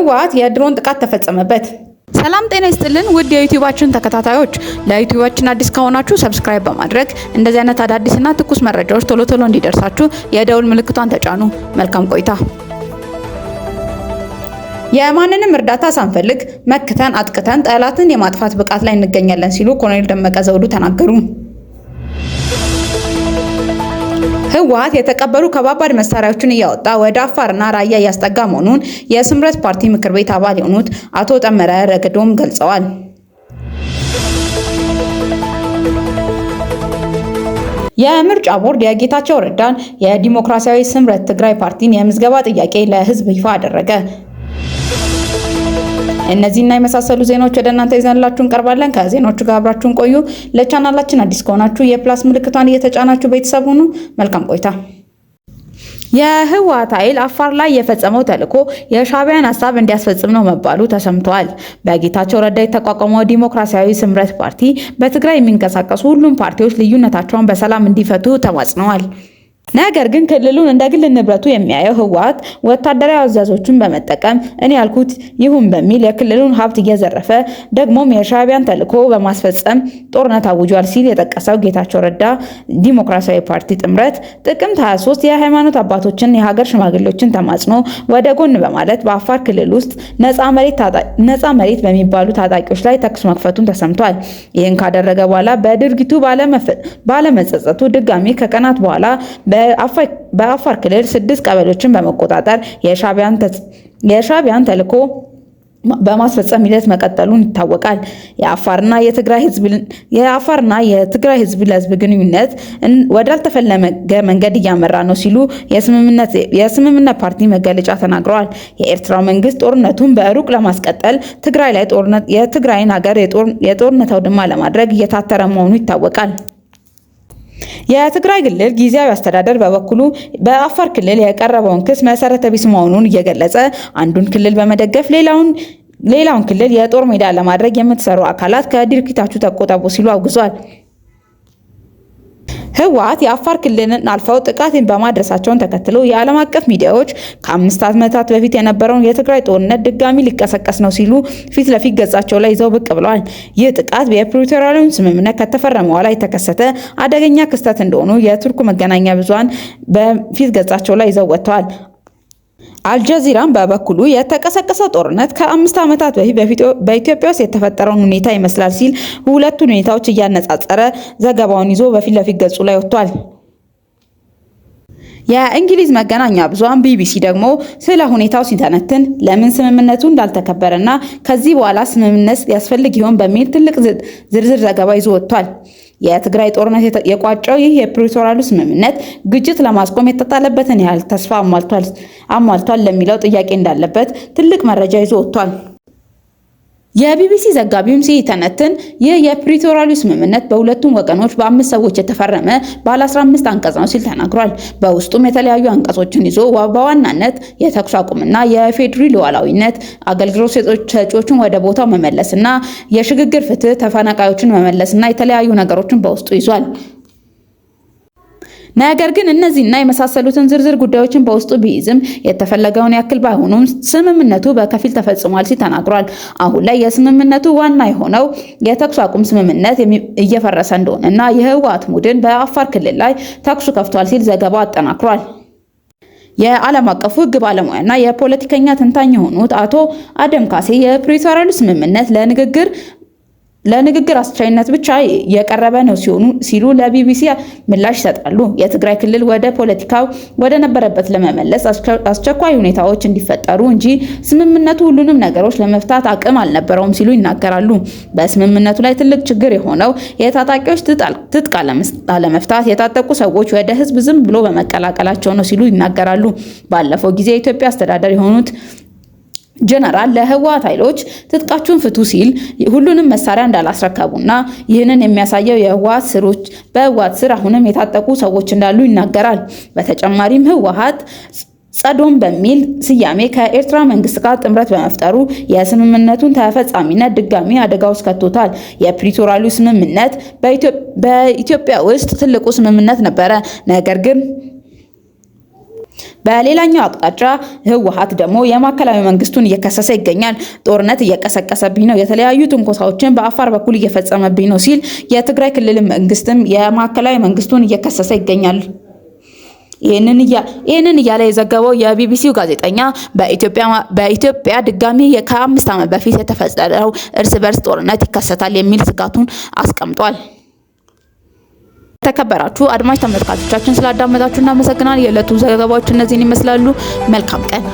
ህወሓት የድሮን ጥቃት ተፈጸመበት። ሰላም ጤና ይስጥልን ውድ የዩቲዩባችን ተከታታዮች፣ ለዩቲዩባችን አዲስ ከሆናችሁ ሰብስክራይብ በማድረግ እንደዚህ አይነት አዳዲስና ትኩስ መረጃዎች ቶሎ እንዲደርሳችሁ የደውል ምልክቷን ተጫኑ። መልካም ቆይታ። የማንንም እርዳታ ሳንፈልግ መክተን አጥቅተን ጠላትን የማጥፋት ብቃት ላይ እንገኛለን ሲሉ ኮሎኔል ደመቀ ዘውዱ ተናገሩ። ህወሓት የተቀበሩ ከባባድ መሳሪያዎችን እያወጣ ወደ አፋርና ራያ እያስጠጋ መሆኑን የስምረት ፓርቲ ምክር ቤት አባል የሆኑት አቶ ጠመረ ረገዶም ገልጸዋል። የምርጫ ቦርድ የጌታቸው ረዳን የዲሞክራሲያዊ ስምረት ትግራይ ፓርቲን የምዝገባ ጥያቄ ለህዝብ ይፋ አደረገ። እነዚህና የመሳሰሉ ዜናዎች ወደ እናንተ ይዘንላችሁ እንቀርባለን። ከዜናዎቹ ጋር አብራችሁን ቆዩ። ለቻናላችን አዲስ ከሆናችሁ የፕላስ ምልክቷን እየተጫናችሁ ቤተሰብ ሁኑ። መልካም ቆይታ። የህወሓት ኃይል አፋር ላይ የፈጸመው ተልዕኮ የሻዕቢያን ሀሳብ እንዲያስፈጽም ነው መባሉ ተሰምቷል። በጌታቸው ረዳ የተቋቋመው ዲሞክራሲያዊ ስምረት ፓርቲ በትግራይ የሚንቀሳቀሱ ሁሉም ፓርቲዎች ልዩነታቸውን በሰላም እንዲፈቱ ተማጽነዋል። ነገር ግን ክልሉን እንደ ግል ንብረቱ የሚያየው ህወሓት ወታደራዊ አዛዦችን በመጠቀም እኔ ያልኩት ይሁን በሚል የክልሉን ሀብት እየዘረፈ ደግሞም የሻዕቢያን ተልዕኮ በማስፈጸም ጦርነት አውጇል ሲል የጠቀሰው ጌታቸው ረዳ ዲሞክራሲያዊ ፓርቲ ጥምረት ጥቅምት 23 የሃይማኖት አባቶችን የሀገር ሽማግሌዎችን ተማጽኖ ወደ ጎን በማለት በአፋር ክልል ውስጥ ነፃ መሬት በሚባሉ ታጣቂዎች ላይ ተኩስ መክፈቱን ተሰምቷል። ይህን ካደረገ በኋላ በድርጊቱ ባለመጸጸቱ ድጋሚ ከቀናት በኋላ በአፋር ክልል 6 ቀበሌዎችን በመቆጣጠር የሻዕቢያን ተልዕኮ በማስፈጸም ሂደት መቀጠሉን ይታወቃል። የአፋርና የትግራይ ህዝብ ለህዝብ ግንኙነት ወዳልተፈለገ መንገድ እያመራ ነው ሲሉ የስምምነት ፓርቲ መገለጫ ተናግረዋል። የኤርትራው መንግስት ጦርነቱን በሩቅ ለማስቀጠል ትግራይ ላይ የትግራይን ሀገር የጦርነት አውድማ ለማድረግ እየታተረ መሆኑ ይታወቃል። የትግራይ ክልል ጊዜያዊ አስተዳደር በበኩሉ በአፋር ክልል የቀረበውን ክስ መሰረተ ቢስ መሆኑን እየገለጸ አንዱን ክልል በመደገፍ ሌላውን ክልል የጦር ሜዳ ለማድረግ የምትሰሩ አካላት ከድርጊታችሁ ተቆጠቡ ሲሉ አውግዟል። ህወሓት የአፋር ክልልን አልፈው ጥቃትን በማድረሳቸውን ተከትሎ የዓለም አቀፍ ሚዲያዎች ከ5 ዓመታት በፊት የነበረውን የትግራይ ጦርነት ድጋሚ ሊቀሰቀስ ነው ሲሉ ፊት ለፊት ገጻቸው ላይ ይዘው ብቅ ብለዋል። ይህ ጥቃት የፕሪቶሪያውን ስምምነት ከተፈረመ በኋላ የተከሰተ አደገኛ ክስተት እንደሆኑ የቱርክ መገናኛ ብዙሃን በፊት ገጻቸው ላይ ይዘው ወጥተዋል። አልጀዚራም በበኩሉ የተቀሰቀሰው ጦርነት ከ5 ዓመታት በፊት በኢትዮጵያ ውስጥ የተፈጠረውን ሁኔታ ይመስላል ሲል ሁለቱን ሁኔታዎች እያነጻጸረ ዘገባውን ይዞ በፊት ለፊት ገጹ ላይ ወጥቷል። የእንግሊዝ መገናኛ ብዙሃን ቢቢሲ ደግሞ ስለ ሁኔታው ሲተነትን ለምን ስምምነቱ እንዳልተከበረና ከዚህ በኋላ ስምምነት ያስፈልግ ይሆን በሚል ትልቅ ዝርዝር ዘገባ ይዞ ወጥቷል። የትግራይ ጦርነት የቋጨው ይህ የፕሪቶሪያሉ ስምምነት ግጭት ለማስቆም የተጣለበትን ያህል ተስፋ አሟልቷል ለሚለው ጥያቄ እንዳለበት ትልቅ መረጃ ይዞ ወጥቷል። የቢቢሲ ዘጋቢውም ሲተነትን ይህ የፕሪቶሪያሉ ስምምነት በሁለቱም ወገኖች በ5 ሰዎች የተፈረመ ባለ 15 አንቀጽ ነው ሲል ተናግሯል። በውስጡም የተለያዩ አንቀጾችን ይዞ በዋናነት የተኩስ አቁምና የፌዴራል ሉዓላዊነት፣ አገልግሎት ሰጪዎችን ወደ ቦታው መመለስና የሽግግር ፍትህ፣ ተፈናቃዮችን መመለስና የተለያዩ ነገሮችን በውስጡ ይዟል። ነገር ግን እነዚህና የመሳሰሉትን ዝርዝር ጉዳዮችን በውስጡ ቢይዝም የተፈለገውን ያክል ባይሆኑም ስምምነቱ በከፊል ተፈጽሟል ሲል ተናግሯል። አሁን ላይ የስምምነቱ ዋና የሆነው የተኩስ አቁም ስምምነት እየፈረሰ እንደሆነና የህወሓት ቡድን በአፋር ክልል ላይ ተኩስ ከፍቷል ሲል ዘገባው አጠናክሯል። የዓለም አቀፉ ሕግ ባለሙያና የፖለቲከኛ ተንታኝ የሆኑት አቶ አደም ካሴ የፕሪቶሪያሉ ስምምነት ለንግግር አስቻይነት ብቻ የቀረበ ነው ሲሉ ለቢቢሲ ምላሽ ይሰጣሉ። የትግራይ ክልል ወደ ፖለቲካው ወደ ነበረበት ለመመለስ አስቸኳይ ሁኔታዎች እንዲፈጠሩ እንጂ ስምምነቱ ሁሉንም ነገሮች ለመፍታት አቅም አልነበረውም ሲሉ ይናገራሉ። በስምምነቱ ላይ ትልቅ ችግር የሆነው የታጣቂዎች ትጥቅ አለመፍታት የታጠቁ ሰዎች ወደ ህዝብ ዝም ብሎ በመቀላቀላቸው ነው ሲሉ ይናገራሉ። ባለፈው ጊዜ የኢትዮጵያ አስተዳደር የሆኑት ጀነራል ለህወሓት ኃይሎች ትጥቃችሁን ፍቱ ሲል ሁሉንም መሳሪያ እንዳላስረከቡና ይህንን የሚያሳየው በህወሓት ስር አሁንም የታጠቁ ሰዎች እንዳሉ ይናገራል። በተጨማሪም ህወሓት ጸዶም በሚል ስያሜ ከኤርትራ መንግስት ጋር ጥምረት በመፍጠሩ የስምምነቱን ተፈጻሚነት ድጋሚ አደጋ ውስጥ ከቶታል። የፕሪቶሪያሉ ስምምነት በኢትዮጵያ ውስጥ ትልቁ ስምምነት ነበረ። ነገር ግን በሌላኛው አቅጣጫ ህወሓት ደግሞ የማዕከላዊ መንግስቱን እየከሰሰ ይገኛል። ጦርነት እየቀሰቀሰብኝ ነው፣ የተለያዩ ትንኮሳዎችን በአፋር በኩል እየፈጸመብኝ ነው ሲል የትግራይ ክልል መንግስትም የማዕከላዊ መንግስቱን እየከሰሰ ይገኛል። ይህንን እያለ የዘገበው የቢቢሲው ጋዜጠኛ በኢትዮጵያ ድጋሚ ከ5 ዓመት በፊት የተፈጠረው እርስ በርስ ጦርነት ይከሰታል የሚል ስጋቱን አስቀምጧል። ተከበራችሁ አድማጭ ተመልካቾቻችን ስላዳመጣችሁ እናመሰግናለን። የዕለቱ ዘገባዎች እነዚህን ይመስላሉ። መልካም ቀን።